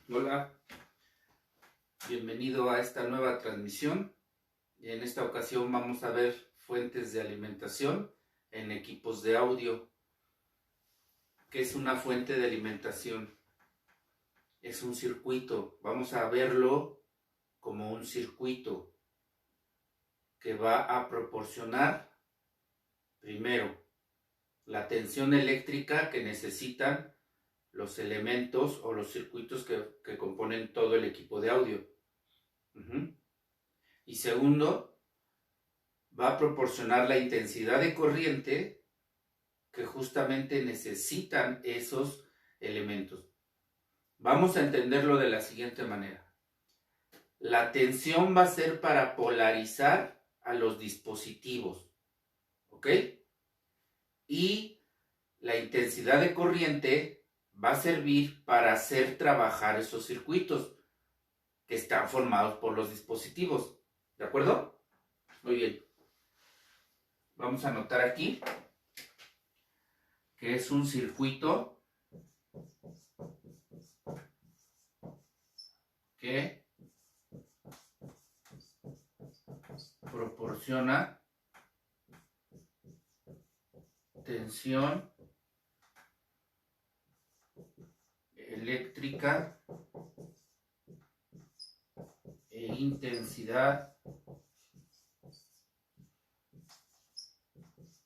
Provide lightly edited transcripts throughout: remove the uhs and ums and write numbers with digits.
Hola, bienvenido a esta nueva transmisión. En esta ocasión vamos a ver fuentes de alimentación en equipos de audio. ¿Qué es una fuente de alimentación? Es un circuito. Vamos a verlo como un circuito que va a proporcionar, primero, la tensión eléctrica que necesitan los elementos o los circuitos que componen todo el equipo de audio. Y segundo, va a proporcionar la intensidad de corriente que justamente necesitan esos elementos. Vamos a entenderlo de la siguiente manera. La tensión va a ser para polarizar a los dispositivos, ¿ok? Y la intensidad de corriente va a servir para hacer trabajar esos circuitos que están formados por los dispositivos, ¿de acuerdo? Muy bien. Vamos a anotar aquí que es un circuito que proporciona tensión eléctrica e intensidad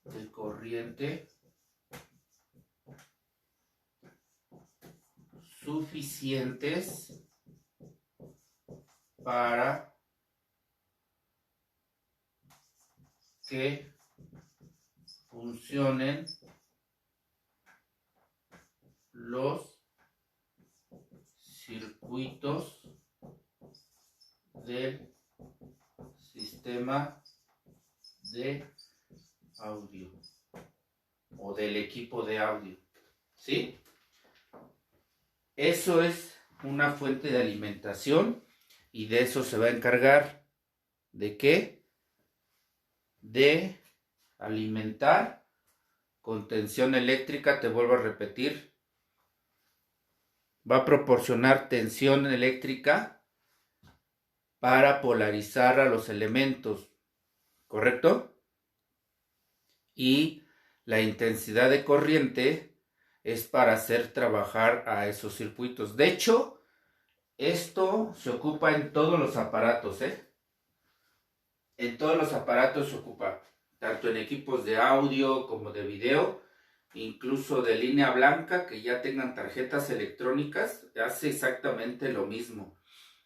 de corriente suficientes para que funcionen los circuitos del sistema de audio o del equipo de audio, ¿sí? Eso es una fuente de alimentación y de eso se va a encargar. ¿De qué? De alimentar con tensión eléctrica, te vuelvo a repetir, va a proporcionar tensión eléctrica para polarizar a los elementos, ¿correcto? Y la intensidad de corriente es para hacer trabajar a esos circuitos. De hecho, esto se ocupa en todos los aparatos, En todos los aparatos se ocupa, tanto en equipos de audio como de video, incluso de línea blanca, que ya tengan tarjetas electrónicas, hace exactamente lo mismo.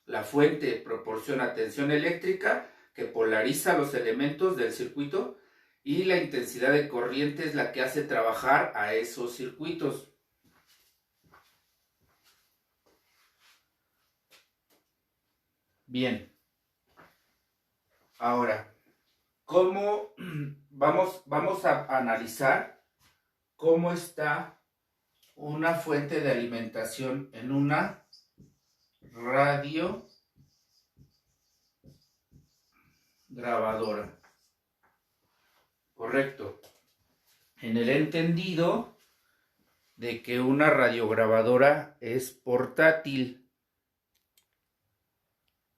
La fuente proporciona tensión eléctrica que polariza los elementos del circuito y la intensidad de corriente es la que hace trabajar a esos circuitos. Bien. Ahora, ¿cómo vamos a analizar cómo está una fuente de alimentación en una radio grabadora? Correcto. En el entendido de que una radiograbadora es portátil.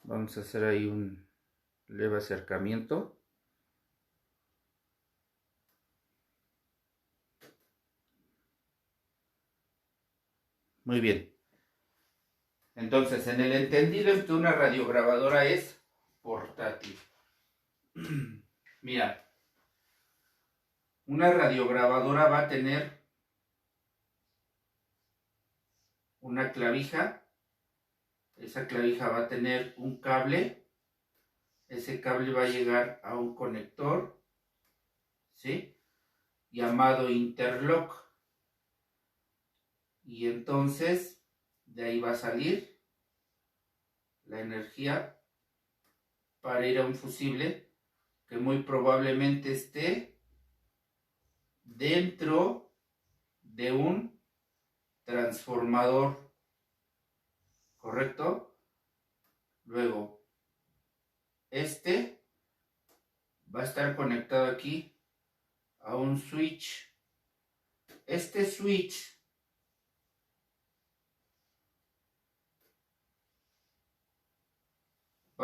Vamos a hacer ahí un leve acercamiento. Muy bien. Entonces, en el entendido es que una radiograbadora es portátil. Mira, una radiograbadora va a tener una clavija. Esa clavija va a tener un cable. Ese cable va a llegar a un conector, ¿sí? Llamado interlock. Y entonces de ahí va a salir la energía para ir a un fusible que muy probablemente esté dentro de un transformador, ¿correcto? Luego, este va a estar conectado aquí a un switch. Este switch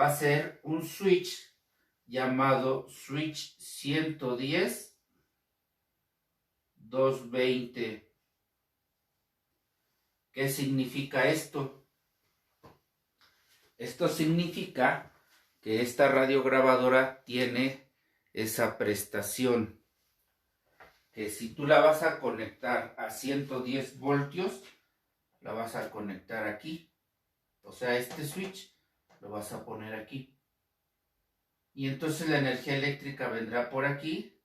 va a ser un switch llamado switch 110-220. ¿Qué significa esto? Esto significa que esta radiograbadora tiene esa prestación, que si tú la vas a conectar a 110 voltios, la vas a conectar aquí. O sea, este switch lo vas a poner aquí. Y entonces la energía eléctrica vendrá por aquí,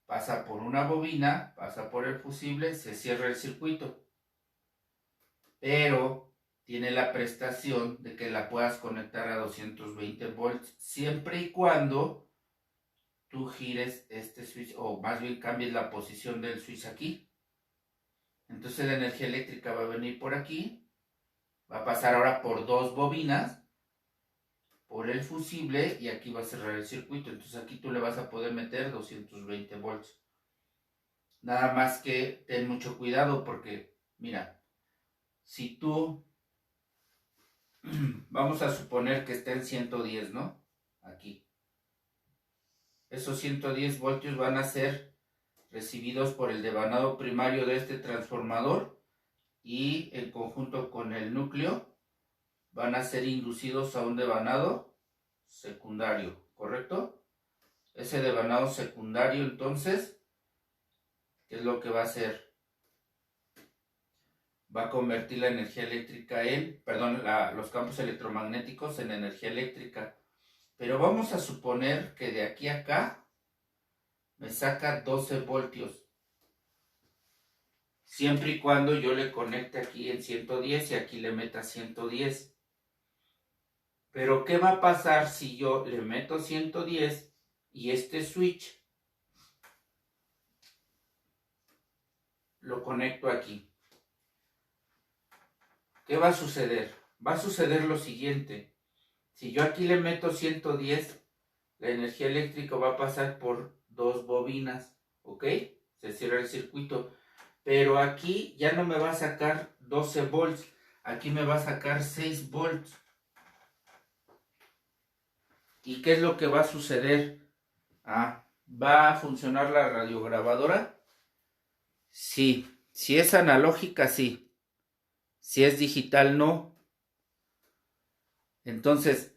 pasa por una bobina, pasa por el fusible, se cierra el circuito. Pero tiene la prestación de que la puedas conectar a 220 volts siempre y cuando tú gires este switch, o más bien cambies la posición del switch aquí. Entonces la energía eléctrica va a venir por aquí, va a pasar ahora por dos bobinas, por el fusible, y aquí va a cerrar el circuito. Entonces aquí tú le vas a poder meter 220 volts. Nada más que ten mucho cuidado porque, mira, si tú, vamos a suponer que está en 110, ¿no? Aquí. Esos 110 voltios van a ser recibidos por el devanado primario de este transformador y en conjunto con el núcleo van a ser inducidos a un devanado secundario, ¿correcto? Ese devanado secundario, entonces, ¿qué es lo que va a hacer? Va a convertir la energía eléctrica los campos electromagnéticos en energía eléctrica. Pero vamos a suponer que de aquí a acá me saca 12 voltios. Siempre y cuando yo le conecte aquí en 110 y aquí le meta 110. Pero ¿qué va a pasar si yo le meto 110 y este switch lo conecto aquí? ¿Qué va a suceder? Va a suceder lo siguiente. Si yo aquí le meto 110, la energía eléctrica va a pasar por dos bobinas, ¿ok? Se cierra el circuito. Pero aquí ya no me va a sacar 12 volts, aquí me va a sacar 6 volts. ¿Y qué es lo que va a suceder? ¿Va a funcionar la radiograbadora? Sí. Si es analógica, sí. Si es digital, no. Entonces,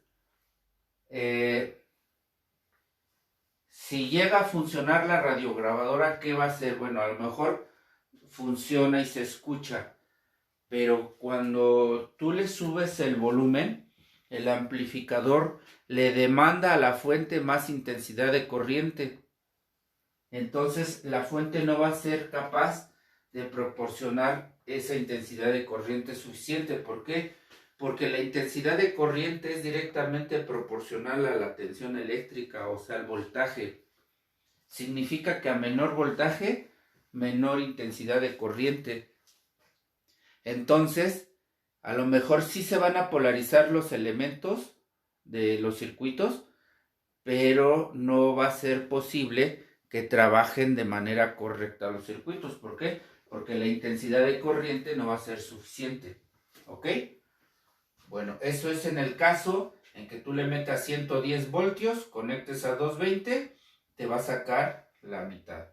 si llega a funcionar la radiograbadora, ¿qué va a hacer? Bueno, a lo mejor funciona y se escucha, pero cuando tú le subes el volumen, el amplificador le demanda a la fuente más intensidad de corriente. Entonces la fuente no va a ser capaz de proporcionar esa intensidad de corriente suficiente. ¿Por qué? Porque la intensidad de corriente es directamente proporcional a la tensión eléctrica, o sea, al voltaje. Significa que a menor voltaje, menor intensidad de corriente. Entonces, a lo mejor sí se van a polarizar los elementos de los circuitos, pero no va a ser posible que trabajen de manera correcta los circuitos. ¿Por qué? Porque la intensidad de corriente no va a ser suficiente. ¿Ok? Bueno, eso es en el caso en que tú le metas 110 voltios, conectes a 220, te va a sacar la mitad.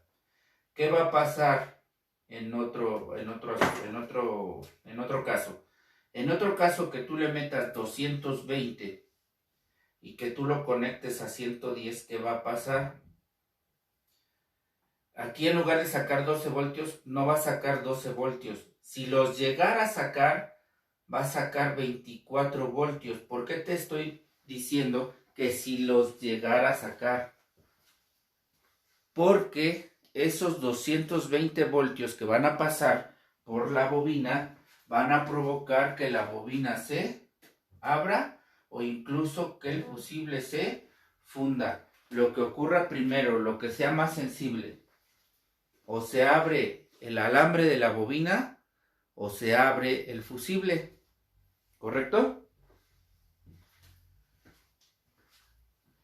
¿Qué va a pasar en otro caso? En otro caso que tú le metas 220 y que tú lo conectes a 110, ¿qué va a pasar? Aquí en lugar de sacar 12 voltios, no va a sacar 12 voltios. Si los llegara a sacar, va a sacar 24 voltios. ¿Por qué te estoy diciendo que si los llegara a sacar? Porque esos 220 voltios que van a pasar por la bobina van a provocar que la bobina se abra o incluso que el fusible se funda. Lo que ocurra primero, lo que sea más sensible, o se abre el alambre de la bobina o se abre el fusible, ¿correcto?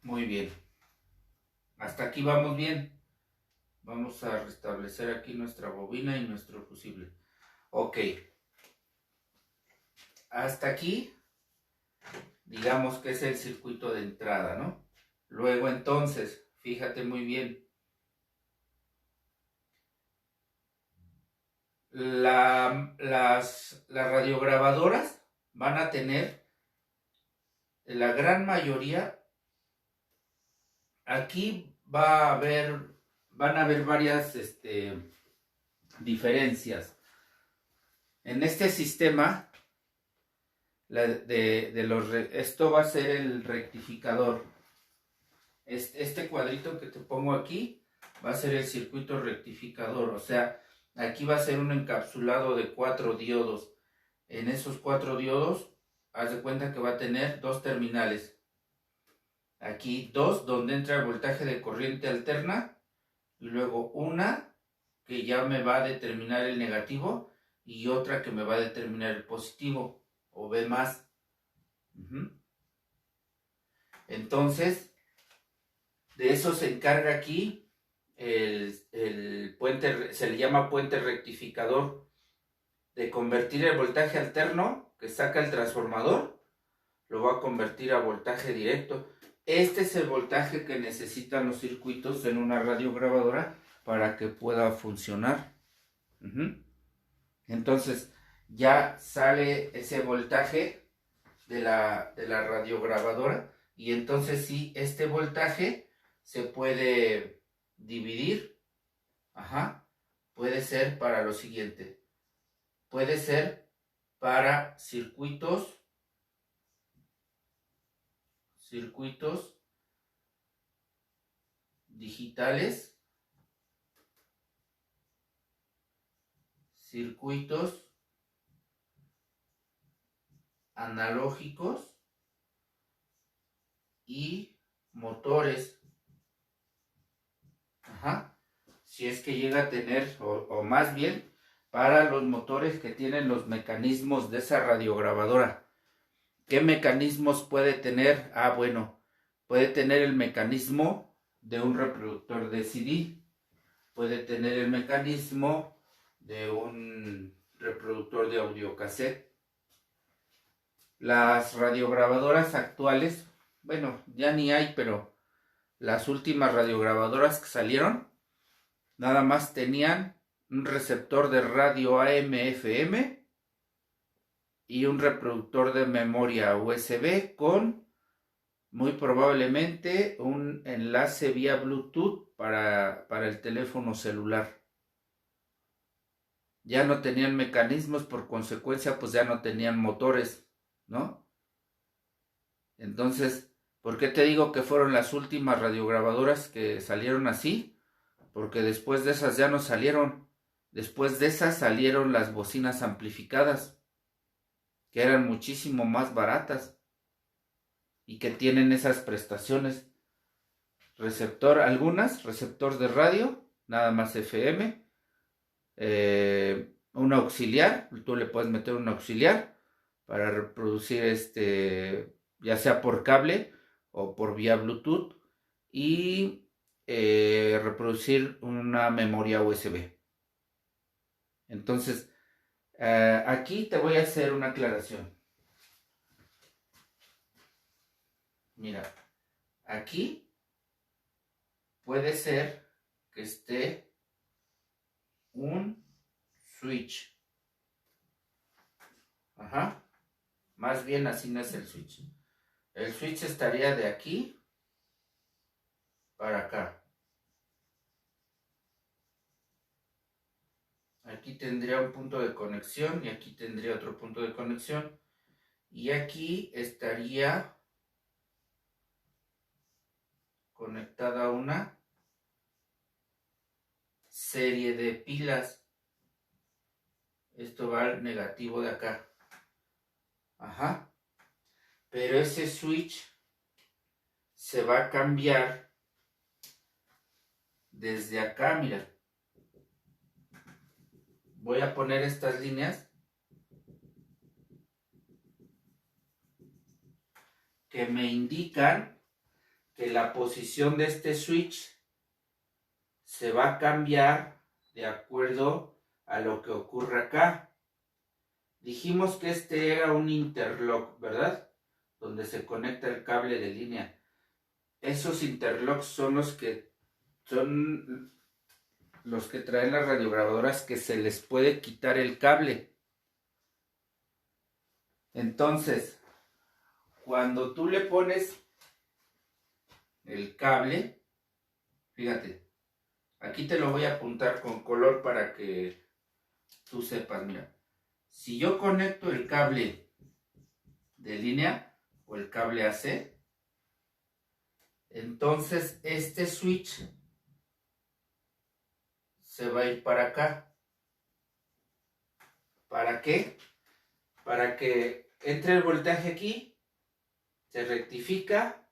Muy bien. Hasta aquí vamos bien. Vamos a restablecer aquí nuestra bobina y nuestro fusible. Ok. Hasta aquí digamos que es el circuito de entrada, ¿no? Luego entonces, fíjate muy bien, las radiograbadoras van a tener, la gran mayoría, aquí van a haber varias diferencias. En este sistema, esto va a ser el rectificador. Este cuadrito que te pongo aquí va a ser el circuito rectificador, o sea, aquí va a ser un encapsulado de 4 diodos. En esos 4 diodos, haz de cuenta que va a tener 2 terminales. Aquí 2 donde entra el voltaje de corriente alterna, y luego una que ya me va a determinar el negativo y otra que me va a determinar el positivo o B más. Entonces, de eso se encarga aquí el puente, se le llama puente rectificador, de convertir el voltaje alterno que saca el transformador, lo va a convertir a voltaje directo. Este es el voltaje que necesitan los circuitos en una radiograbadora para que pueda funcionar. Entonces ya sale ese voltaje de la radiograbadora, y entonces sí, este voltaje se puede dividir. Puede ser para lo siguiente. Puede ser para circuitos digitales, circuitos analógicos y motores. Si es que llega a tener, o más bien para los motores que tienen los mecanismos de esa radiograbadora. ¿Qué mecanismos puede tener? Bueno, puede tener el mecanismo de un reproductor de CD, puede tener el mecanismo de un reproductor de audiocassette. Las radiograbadoras actuales, bueno, ya ni hay, pero las últimas radiograbadoras que salieron, nada más tenían un receptor de radio AM/FM y un reproductor de memoria USB con muy probablemente un enlace vía Bluetooth para el teléfono celular. Ya no tenían mecanismos, por consecuencia pues ya no tenían motores, ¿no? Entonces, ¿por qué te digo que fueron las últimas radiograbadoras que salieron así? Porque después de esas ya no salieron. Después de esas salieron las bocinas amplificadas, que eran muchísimo más baratas y que tienen esas prestaciones. Receptor de radio, nada más FM, un auxiliar, tú le puedes meter un auxiliar para reproducir ya sea por cable o por vía Bluetooth, y reproducir una memoria USB. Entonces, aquí te voy a hacer una aclaración. Mira, aquí puede ser que esté un switch. Más bien así no es el switch. El switch estaría de aquí para acá. Aquí tendría un punto de conexión y aquí tendría otro punto de conexión. Y aquí estaría conectada una serie de pilas. Esto va al negativo de acá. Pero ese switch se va a cambiar desde acá, mira. Voy a poner estas líneas que me indican que la posición de este switch se va a cambiar de acuerdo a lo que ocurre acá. Dijimos que este era un interlock, ¿verdad? donde se conecta el cable de línea. Esos interlocks son los que traen las radiograbadoras, que se les puede quitar el cable. Entonces, cuando tú le pones el cable, fíjate, aquí te lo voy a apuntar con color para que tú sepas. Mira, si yo conecto el cable de línea o el cable AC, entonces este switch se va a ir para acá. ¿Para qué? Para que entre el voltaje aquí, se rectifica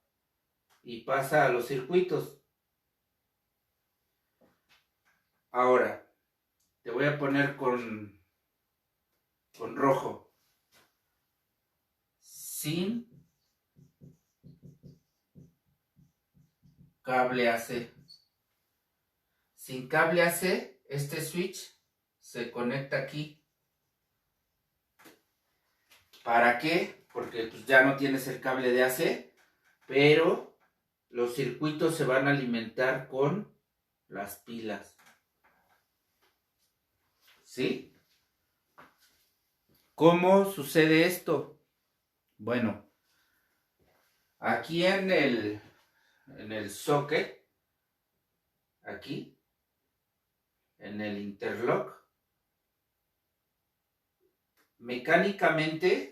y pasa a los circuitos. Ahora, te voy a poner con rojo. Sin cable AC. Sin cable AC, este switch se conecta aquí. ¿Para qué? Porque pues, ya no tienes el cable de AC, pero los circuitos se van a alimentar con las pilas. ¿Sí? ¿Cómo sucede esto? Bueno, aquí en el socket, aquí, en el interlock, mecánicamente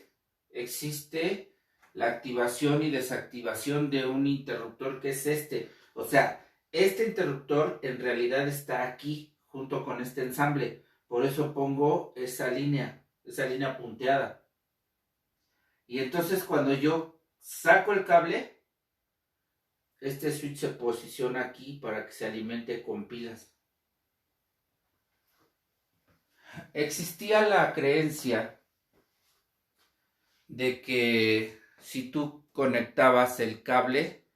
existe la activación y desactivación de un interruptor, que es este. O sea, este interruptor en realidad está aquí junto con este ensamble. Por eso pongo esa línea punteada. Y entonces cuando yo saco el cable, este switch se posiciona aquí para que se alimente con pilas. Existía la creencia de que si tú conectabas el cable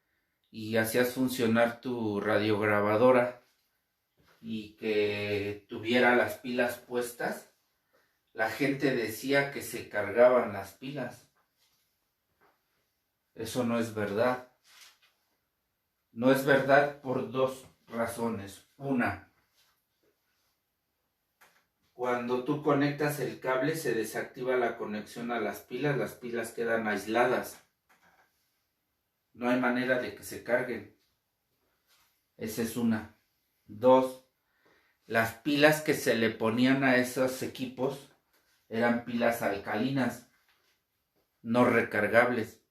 y hacías funcionar tu radiograbadora y que tuviera las pilas puestas, la gente decía que se cargaban las pilas. Eso no es verdad. No es verdad por dos razones. Una, cuando tú conectas el cable se desactiva la conexión a las pilas quedan aisladas. No hay manera de que se carguen. Esa es una. Dos, las pilas que se le ponían a esos equipos eran pilas alcalinas, no recargables.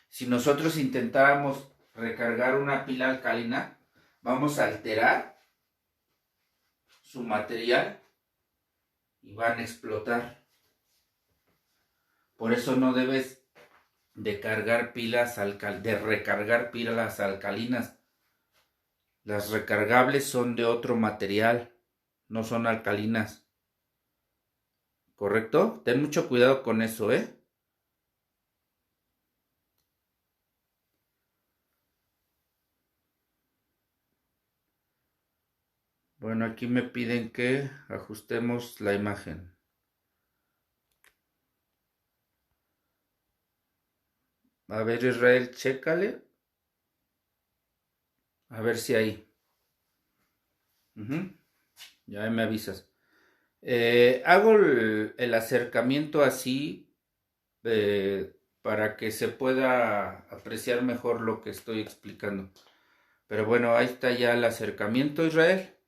Si nosotros intentáramos recargar una pila alcalina, vamos a alterar su material y van a explotar. Por eso no debes de recargar pilas alcalinas. Las recargables son de otro material, no son alcalinas. ¿Correcto? Ten mucho cuidado con eso, ¿eh? Bueno, aquí me piden que ajustemos la imagen. A ver, Israel, chécale. A ver si ahí. Ya me avisas. Hago el acercamiento así para que se pueda apreciar mejor lo que estoy explicando. Pero bueno, ahí está ya el acercamiento, Israel.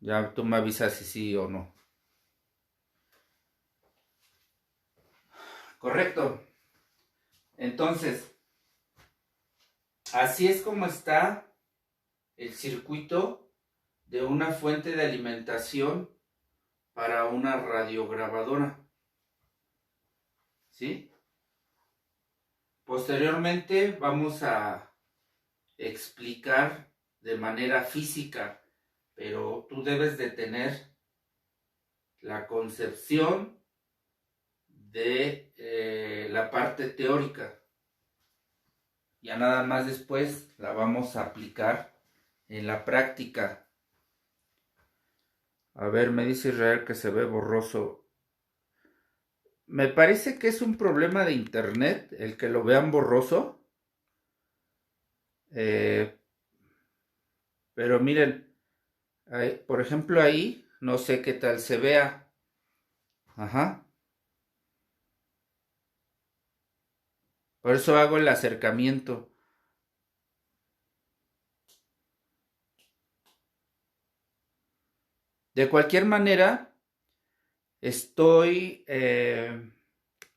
Ya tú me avisas si sí o no. Correcto. Entonces, así es como está el circuito de una fuente de alimentación para una radiograbadora. ¿Sí? Posteriormente vamos a explicar de manera física, pero tú debes de tener la concepción de la parte teórica. Ya nada más después la vamos a aplicar en la práctica. A ver, me dice Israel que se ve borroso. Me parece que es un problema de internet el que lo vean borroso. Eh, pero miren, por ejemplo ahí, no sé qué tal se vea. Ajá. Por eso hago el acercamiento. De cualquier manera, estoy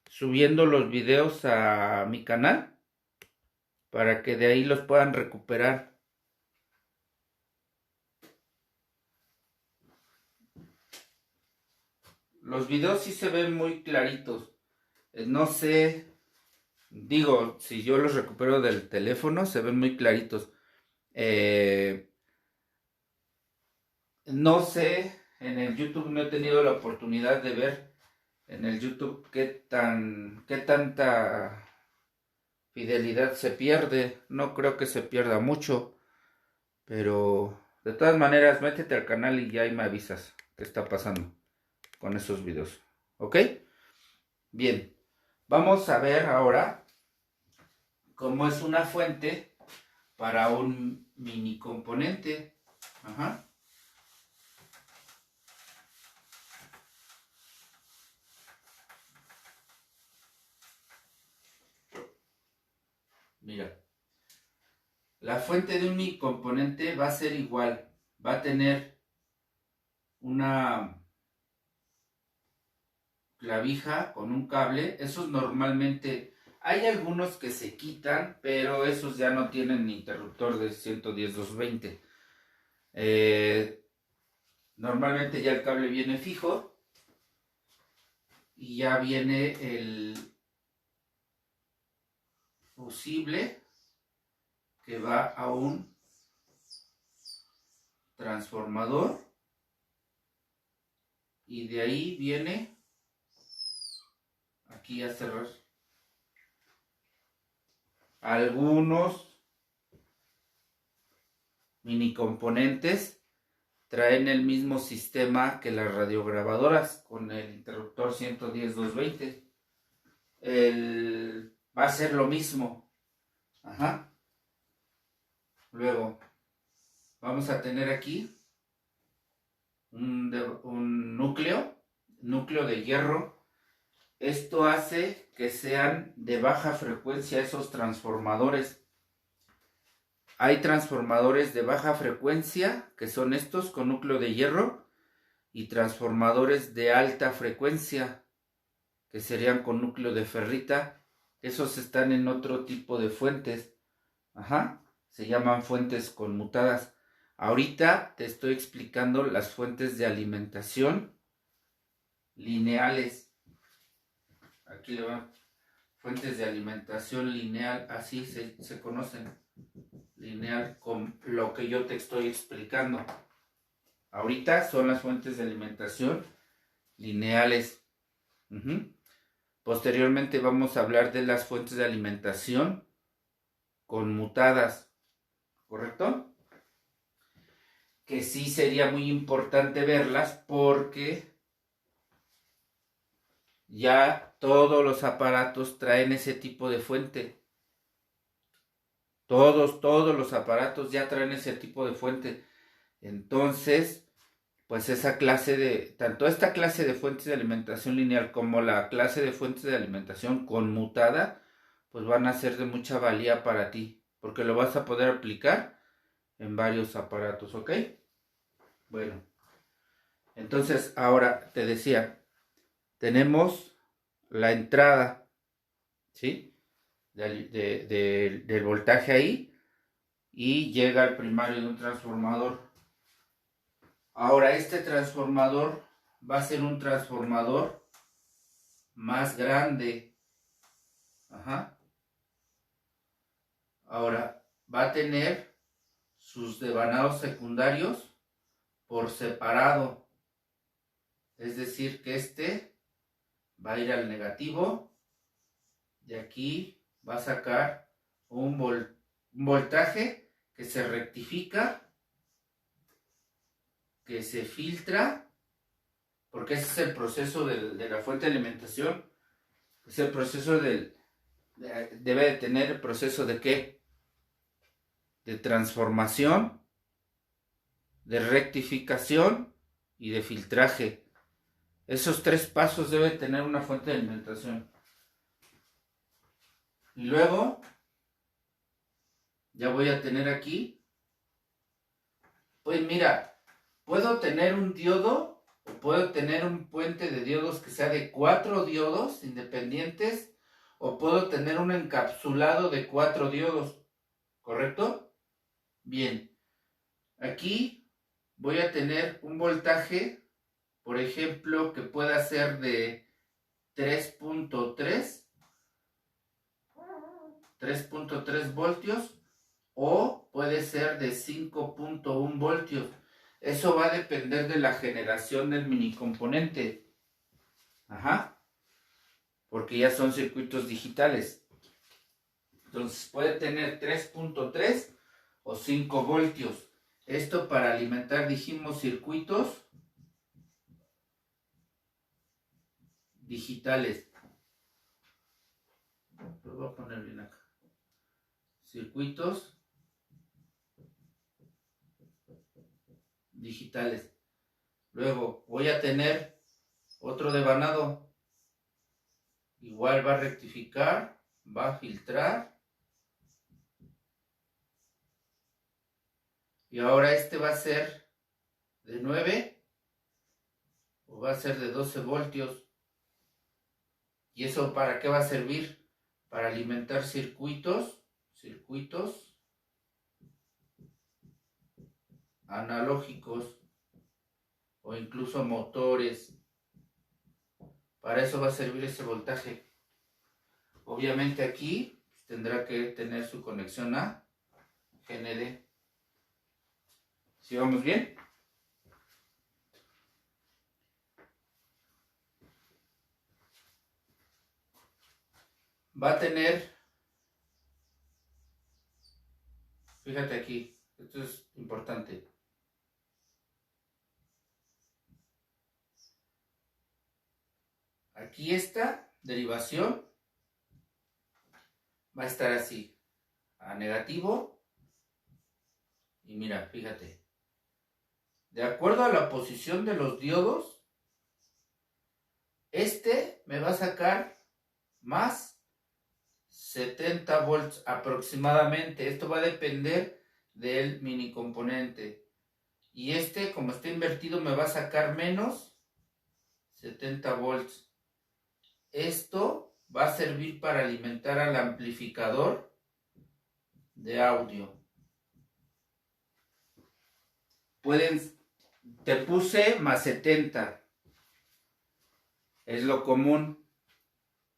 subiendo los videos a mi canal para que de ahí los puedan recuperar. Los videos sí se ven muy claritos. No sé, digo, si yo los recupero del teléfono, se ven muy claritos. Eh, no sé, en el YouTube no he tenido la oportunidad de ver en el YouTube qué tanta fidelidad se pierde. No creo que se pierda mucho, pero de todas maneras, métete al canal y ya ahí me avisas qué está pasando con esos videos. ¿Ok? Bien, vamos a ver ahora cómo es una fuente para un mini componente. Ajá. Mira, la fuente de un mini componente va a ser igual. Va a tener una clavija con un cable. Esos normalmente hay algunos que se quitan, pero esos ya no tienen interruptor de 110-220. Normalmente ya el cable viene fijo y ya viene el fusible que va a un transformador y de ahí viene aquí a cerrar. Algunos mini componentes traen el mismo sistema que las radiograbadoras con el interruptor 110-220. Va a ser lo mismo. Ajá. Luego vamos a tener aquí un núcleo de hierro. Esto hace que sean de baja frecuencia esos transformadores. Hay transformadores de baja frecuencia, que son estos con núcleo de hierro, y transformadores de alta frecuencia, que serían con núcleo de ferrita. Esos están en otro tipo de fuentes. Ajá, se llaman fuentes conmutadas. Ahorita te estoy explicando las fuentes de alimentación lineales. Aquí le va. Fuentes de alimentación lineal, así se conocen. Lineal, con lo que yo te estoy explicando. Ahorita son las fuentes de alimentación lineales. Posteriormente vamos a hablar de las fuentes de alimentación conmutadas, ¿correcto? Que sí sería muy importante verlas porque ya todos los aparatos traen ese tipo de fuente. Todos los aparatos ya traen ese tipo de fuente. Entonces, pues tanto esta clase de fuentes de alimentación lineal como la clase de fuentes de alimentación conmutada, pues van a ser de mucha valía para ti, porque lo vas a poder aplicar en varios aparatos, ¿ok? Bueno, entonces ahora te decía, tenemos la entrada, ¿sí? Del voltaje ahí y llega al primario de un transformador. Ahora este transformador va a ser un transformador más grande. Ajá. Ahora va a tener sus devanados secundarios por separado. Es decir, que este va a ir al negativo. De aquí va a sacar un voltaje que se rectifica, que se filtra, porque ese es el proceso de la fuente de alimentación. Es el proceso debe de tener el proceso de ¿qué? De transformación, de rectificación y de filtraje. Esos 3 pasos debe tener una fuente de alimentación. Y luego ya voy a tener aquí, pues mira, puedo tener un diodo o puedo tener un puente de diodos que sea de 4 diodos independientes o puedo tener un encapsulado de 4 diodos, ¿correcto? Bien, aquí voy a tener un voltaje, por ejemplo, que pueda ser de 3.3 voltios o puede ser de 5.1 voltios. Eso va a depender de la generación del mini componente. Ajá. Porque ya son circuitos digitales. Entonces puede tener 3.3 o 5 voltios. Esto para alimentar, dijimos, circuitos digitales. Lo voy a poner bien acá. Circuitos digitales. Luego voy a tener otro devanado. Igual va a rectificar, va a filtrar. Y ahora este va a ser de 9 o va a ser de 12 voltios. ¿Y eso para qué va a servir? Para alimentar circuitos analógicos o incluso motores. Para eso va a servir ese voltaje. Obviamente aquí tendrá que tener su conexión a GND. ¿Sí vamos bien? Va a tener, fíjate aquí, esto es importante. Aquí esta derivación va a estar así, a negativo. Y mira, fíjate, de acuerdo a la posición de los diodos, este me va a sacar más 70 volts aproximadamente. Esto va a depender del mini componente. Y este, como está invertido, me va a sacar menos 70 volts. Esto va a servir para alimentar al amplificador de audio. Te puse más 70. Es lo común.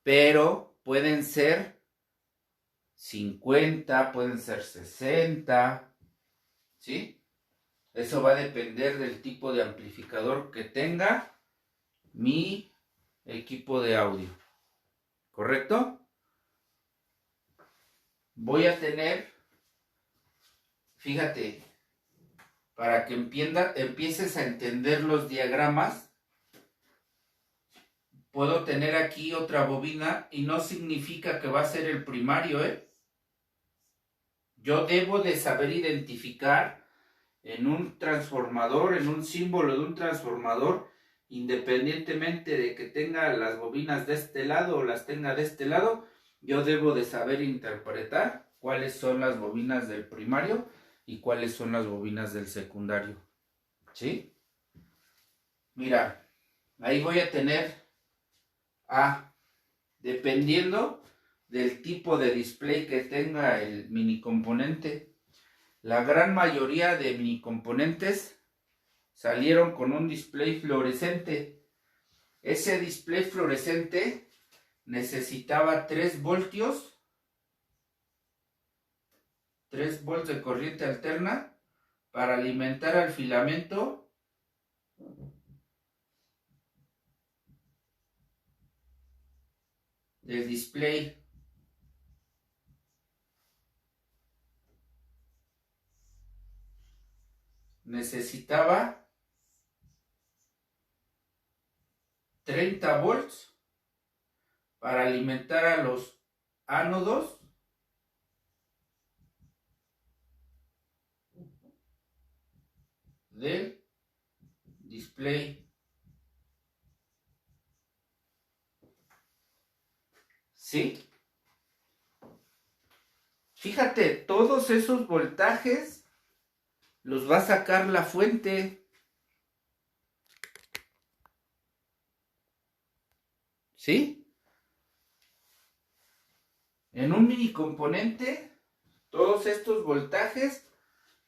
Pero pueden ser 50, pueden ser 60. ¿Sí? Eso va a depender del tipo de amplificador que tenga mi equipo de audio. ¿Correcto? Voy a tener, fíjate, para que empieces a entender los diagramas, puedo tener aquí otra bobina y no significa que va a ser el primario, Yo debo de saber identificar en un transformador, en un símbolo de un transformador, independientemente de que tenga las bobinas de este lado o las tenga de este lado, yo debo de saber interpretar cuáles son las bobinas del primario y cuáles son las bobinas del secundario. ¿Sí? Mira, ahí voy a tener dependiendo del tipo de display que tenga el mini componente. La gran mayoría de mini componentes salieron con un display fluorescente. Ese display fluorescente necesitaba 3 voltios, 3 volts de corriente alterna para alimentar al filamento del display. Necesitaba 30 volts para alimentar a los ánodos del display. ¿Sí? Fíjate, todos esos voltajes los va a sacar la fuente. ¿Sí? En un mini componente, todos estos voltajes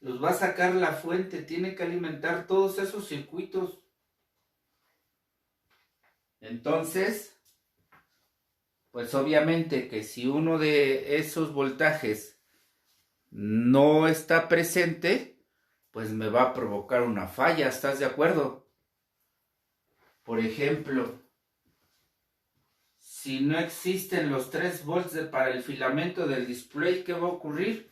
los va a sacar la fuente. Tiene que alimentar todos esos circuitos. Entonces, pues obviamente que si uno de esos voltajes no está presente, pues me va a provocar una falla. ¿Estás de acuerdo? Por ejemplo, si no existen los 3 volts para el filamento del display, ¿qué va a ocurrir?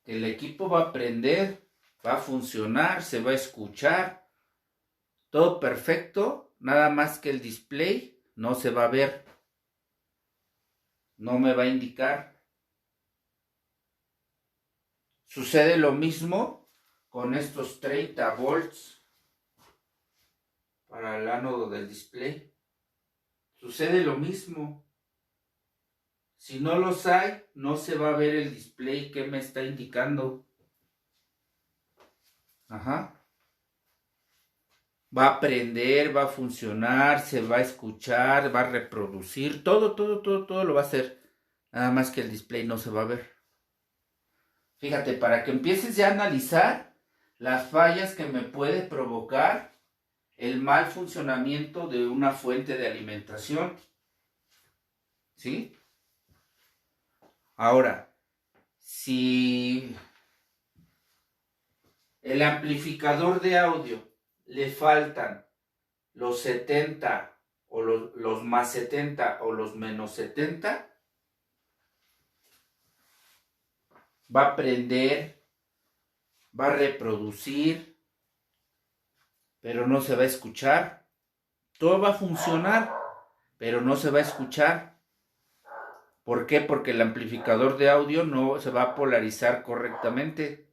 Que el equipo va a prender, va a funcionar, se va a escuchar, todo perfecto, nada más que el display no se va a ver, no me va a indicar. Sucede lo mismo con estos 30 volts para el ánodo del display. Sucede lo mismo. Si no los hay, no se va a ver el display que me está indicando. Ajá. Va a prender, va a funcionar, se va a escuchar, va a reproducir, todo lo va a hacer. Nada más que el display no se va a ver. Fíjate, para que empieces ya a analizar las fallas que me puede provocar el mal funcionamiento de una fuente de alimentación. ¿Sí? Ahora, si el amplificador de audio le faltan los 70 o los más 70 o los menos 70, va a prender, va a reproducir, pero no se va a escuchar. Todo va a funcionar, pero no se va a escuchar. ¿Por qué? Porque el amplificador de audio no se va a polarizar correctamente.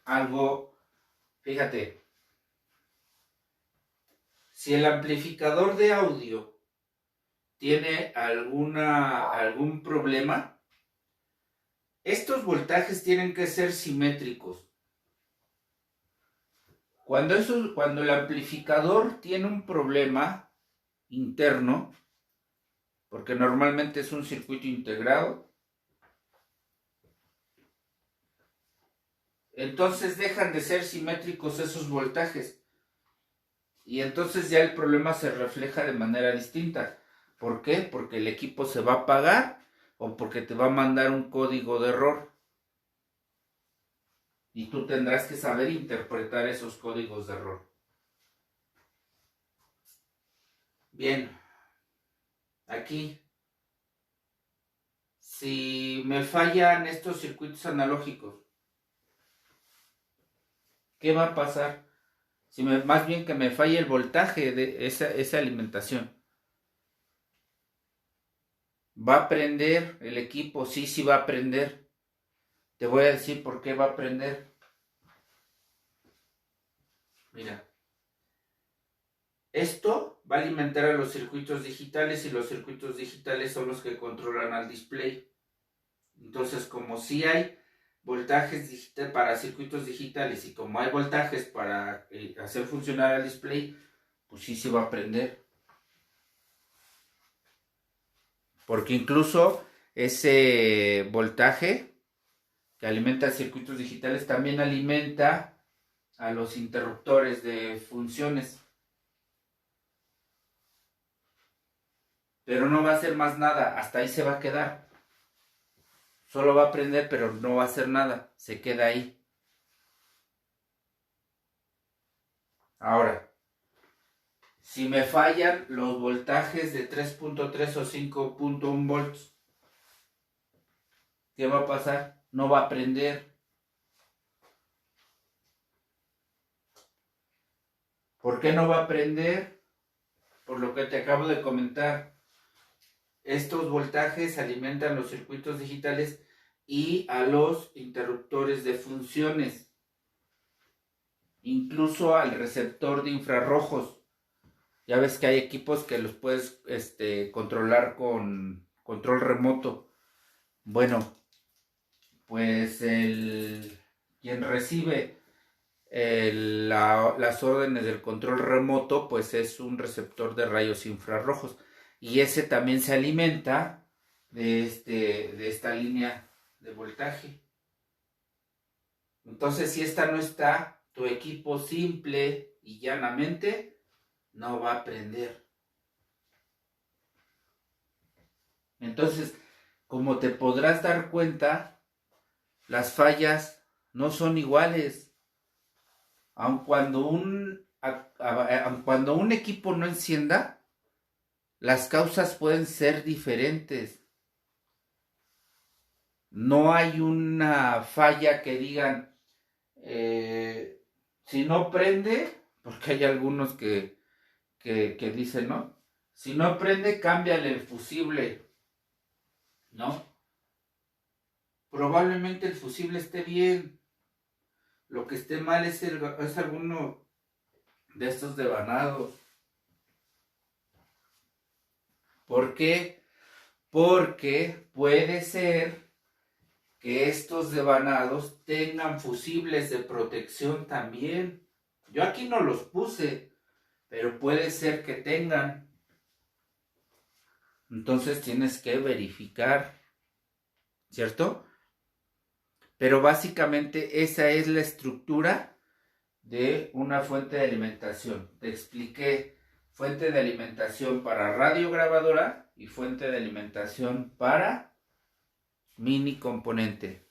Algo, fíjate, si el amplificador de audio tiene algún problema, estos voltajes tienen que ser simétricos. Cuando el amplificador tiene un problema interno, porque normalmente es un circuito integrado, entonces dejan de ser simétricos esos voltajes. Y entonces ya el problema se refleja de manera distinta. ¿Por qué? Porque el equipo se va a apagar o porque te va a mandar un código de error. Y tú tendrás que saber interpretar esos códigos de error. Bien, aquí, si me fallan estos circuitos analógicos, ¿qué va a pasar? Más bien que me falle el voltaje de esa alimentación. ¿Va a prender el equipo? Sí va a prender. Te voy a decir por qué va a prender. Mira, esto va a alimentar a los circuitos digitales y los circuitos digitales son los que controlan al display. Entonces, como sí hay voltajes para circuitos digitales y como hay voltajes para hacer funcionar el display, pues sí se va a prender. Porque incluso ese voltaje que alimenta circuitos digitales también alimenta a los interruptores de funciones. Pero no va a hacer más nada, hasta ahí se va a quedar. Solo va a prender, pero no va a hacer nada, se queda ahí. Ahora, si me fallan los voltajes de 3.3 o 5.1 volts, ¿qué va a pasar? No va a prender. ¿Por qué no va a prender? Por lo que te acabo de comentar. Estos voltajes alimentan los circuitos digitales y a los interruptores de funciones, incluso al receptor de infrarrojos. Ya ves que hay equipos que los puedes controlar con control remoto. Bueno, pues quien recibe las órdenes del control remoto, pues es un receptor de rayos infrarrojos. Y ese también se alimenta de esta línea de voltaje. Entonces, si esta no está, tu equipo simple y llanamente no va a prender. Entonces, como te podrás dar cuenta, las fallas no son iguales. Aun cuando un equipo no encienda, las causas pueden ser diferentes. No hay una falla que digan, si no prende, porque hay algunos que dicen, ¿no? Si no prende, cámbiale el fusible, ¿no? Probablemente el fusible esté bien. Lo que esté mal es alguno de estos devanados. ¿Por qué? Porque puede ser que estos devanados tengan fusibles de protección también. Yo aquí no los puse, pero puede ser que tengan. Entonces tienes que verificar, ¿cierto? Pero básicamente esa es la estructura de una fuente de alimentación. Te expliqué fuente de alimentación para radiograbadora y fuente de alimentación para mini componente.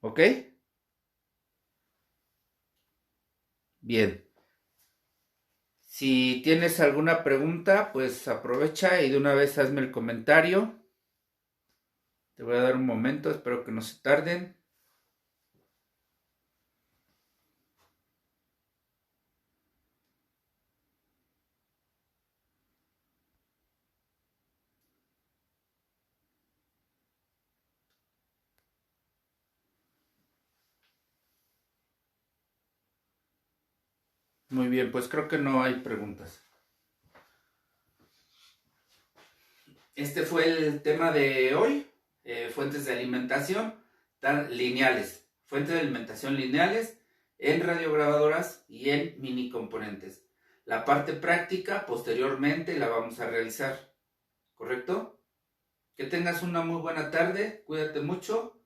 ¿Ok? Bien. Si tienes alguna pregunta, pues aprovecha y de una vez hazme el comentario. Te voy a dar un momento, espero que no se tarden. Muy bien, pues creo que no hay preguntas. Este fue el tema de hoy, fuentes de alimentación lineales, fuentes de alimentación lineales en radiograbadoras y en mini componentes. La parte práctica posteriormente la vamos a realizar, ¿correcto? Que tengas una muy buena tarde, cuídate mucho,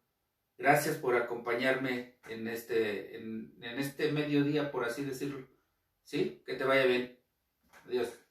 gracias por acompañarme en este mediodía, por así decirlo, ¿sí? Que te vaya bien, adiós.